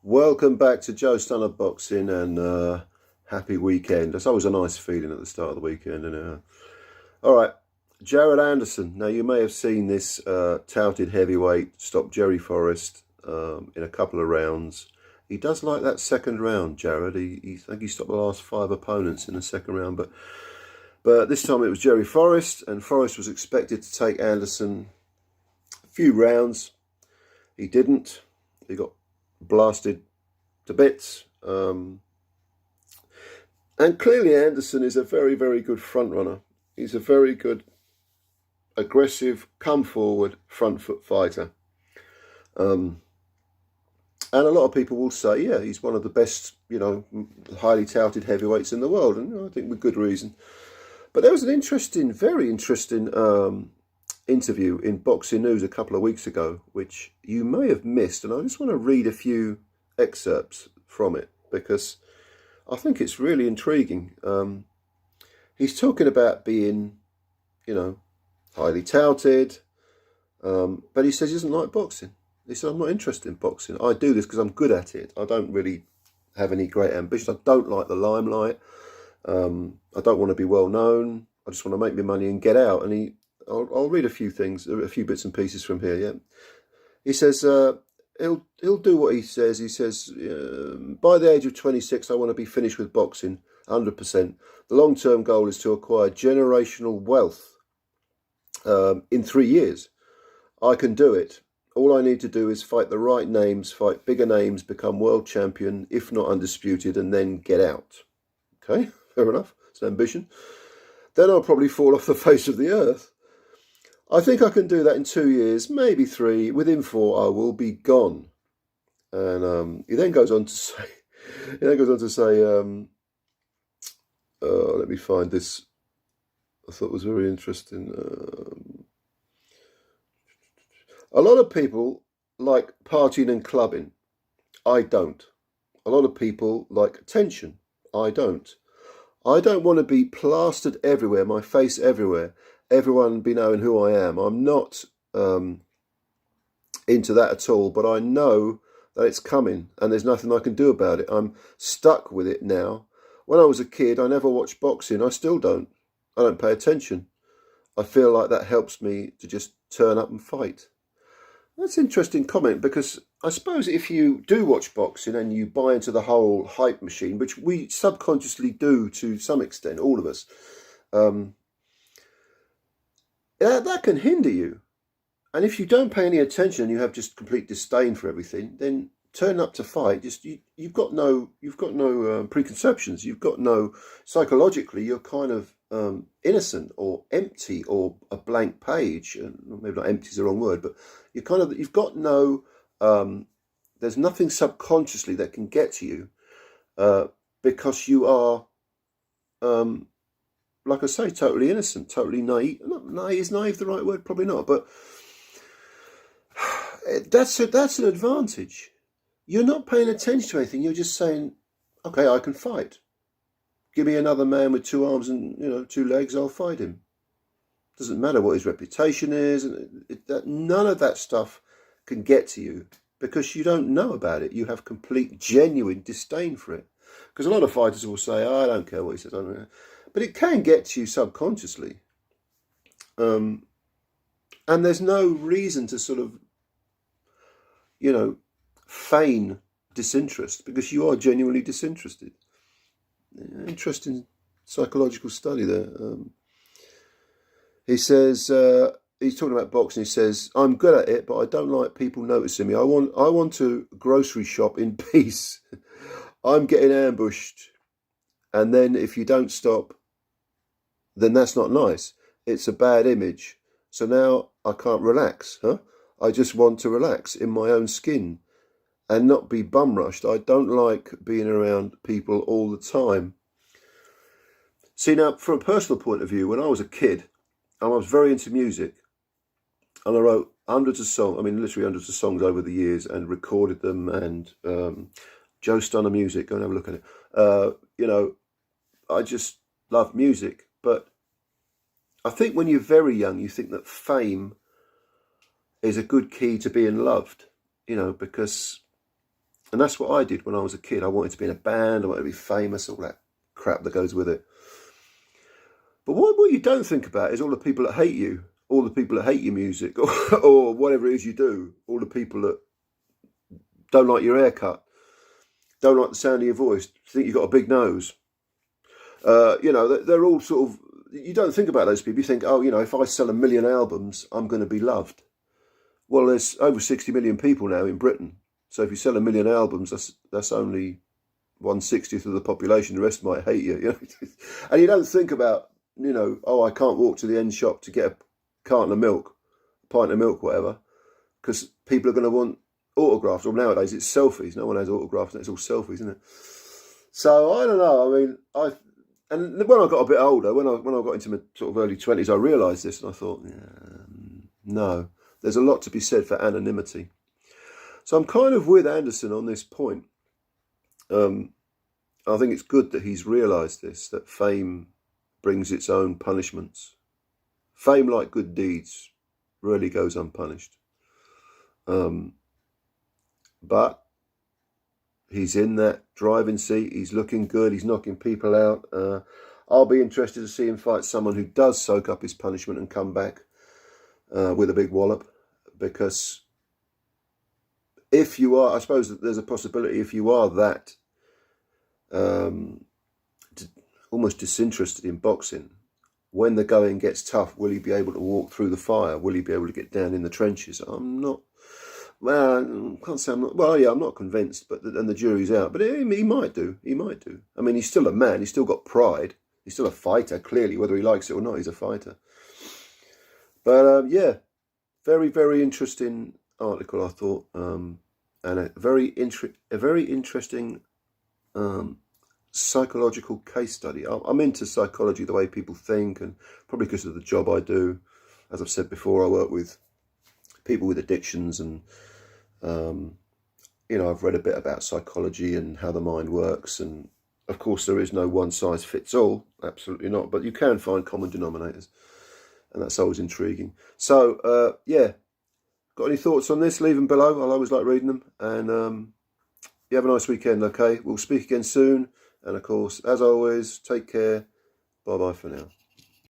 Welcome back to Joe Stunner Boxing and happy weekend. That's always a nice feeling at the start of the weekend. All right, Jared Anderson. Now, you may have seen this touted heavyweight stop Jerry Forrest in a couple of rounds. He does like that second round, Jared. I think he stopped the last 5 opponents in the second round. But this time it was Jerry Forrest, and Forrest was expected to take Anderson a few rounds. He didn't. He got blasted to bits. And clearly Anderson is a very, very good front runner. He's a very good, aggressive, come forward, front foot fighter. And a lot of people will say, yeah, he's one of the best, highly touted heavyweights in the world. And I think with good reason. But there was an interesting, very interesting interview in Boxing News a couple of weeks ago, which you may have missed, and I just want to read a few excerpts from it because I think it's really intriguing. He's talking about being, highly touted, but he says he doesn't like boxing. He said, I'm not interested in boxing. I do this because I'm good at it. I don't really have any great ambition. I don't like the limelight. I don't want to be well known. I just want to make my money and get out. And I'll read a few things, a few bits and pieces from here. Yeah, he says he'll do what he says. He says by the age of 26, I want to be finished with boxing, 100%. The long-term goal is to acquire generational wealth in 3 years. I can do it. All I need to do is fight the right names, fight bigger names, become world champion, if not undisputed, and then get out. Okay, fair enough. It's an ambition. Then I'll probably fall off the face of the earth. I think I can do that in 2 years, maybe 3. Within 4, I will be gone. And he then goes on to say, let me find this. I thought it was very interesting. A lot of people like partying and clubbing. I don't. A lot of people like attention. I don't. I don't want to be plastered everywhere, my face everywhere. Everyone be knowing who I am. I'm not into that at all, but I know that it's coming and there's nothing I can do about it. I'm stuck with it now. When I was a kid, I never watched boxing. I still don't. I don't pay attention. I feel like that helps me to just turn up and fight. That's an interesting comment because I suppose if you do watch boxing and you buy into the whole hype machine, which we subconsciously do to some extent, all of us, that can hinder you. And if you don't pay any attention and you have just complete disdain for everything, then turn up to fight. You've got no preconceptions. You've got no, psychologically, you're kind of innocent or empty or a blank page. And maybe not empty is the wrong word, but you've got no. There's nothing subconsciously that can get to you because you are. Like I say, totally innocent, totally naive. Not naive, is naive the right word? Probably not, but that's an advantage. You're not paying attention to anything. You're just saying, okay, I can fight. Give me another man with 2 arms and 2 legs, I'll fight him. Doesn't matter what his reputation is. None of that stuff can get to you because you don't know about it. You have complete, genuine disdain for it. Because a lot of fighters will say, oh, I don't care what he says. I don't know. But it can get to you subconsciously. And there's no reason to sort of, feign disinterest because you are genuinely disinterested. Interesting psychological study there. He says, he's talking about boxing. He says, I'm good at it, but I don't like people noticing me. I want to grocery shop in peace. I'm getting ambushed. And then if you don't stop, then that's not nice. It's a bad image. So now I can't relax, huh? I just want to relax in my own skin and not be bum rushed. I don't like being around people all the time. See, now, from a personal point of view, when I was a kid, I was very into music. And I wrote hundreds of songs, literally hundreds of songs over the years and recorded them. And Joe Stunner Music, go and have a look at it. I just love music. But I think when you're very young, you think that fame is a good key to being loved, because And that's what I did when I was a kid. I wanted to be in a band, I wanted to be famous, all that crap that goes with it. But what you don't think about is all the people that hate you, all the people that hate your music, or whatever it is you do, all the people that don't like your haircut, don't like the sound of your voice, think you've got a big nose. You know, they're all sort of, you don't think about those people. You think, oh, you know, if I sell 1 million albums, I'm going to be loved. Well, there's over 60 million people now in Britain. So if you sell 1 million albums, that's only 1/60th of the population. The rest might hate you. You know? And you don't think about, you know, oh, I can't walk to the end shop to get a carton of milk, a pint of milk, whatever, because people are going to want autographs. Well, nowadays it's selfies. No one has autographs, and it's all selfies, isn't it? So I don't know. I mean, and when I got a bit older, when I got into my sort of early 20s, I realised this, and I thought, no, there's a lot to be said for anonymity. So I'm kind of with Anderson on this point. I think it's good that he's realised this, that fame brings its own punishments. Fame, like good deeds, rarely goes unpunished. But he's in that driving seat. He's looking good. He's knocking people out. I'll be interested to see him fight someone who does soak up his punishment and come back with a big wallop. Because if you are, I suppose that there's a possibility, if you are that almost disinterested in boxing, when the going gets tough, will he be able to walk through the fire? Will he be able to get down in the trenches? I'm not. Well, I can't say I'm not. Well, yeah, I'm not convinced, and the jury's out. But he might do. He might do. I mean, he's still a man. He's still got pride. He's still a fighter. Clearly, whether he likes it or not, he's a fighter. But yeah, very, very interesting article, I thought, and a very interesting psychological case study. I'm into psychology, the way people think, and probably because of the job I do. As I've said before, I work with people with addictions, and you know, I've read a bit about psychology and how the mind works, and of course there is no one size fits all, absolutely not, but you can find common denominators, and that's always intriguing. So yeah, got any thoughts on this? Leave them below. I'll always like reading them, and you have a nice weekend. Okay, we'll speak again soon, and of course, as always, take care. Bye bye for now.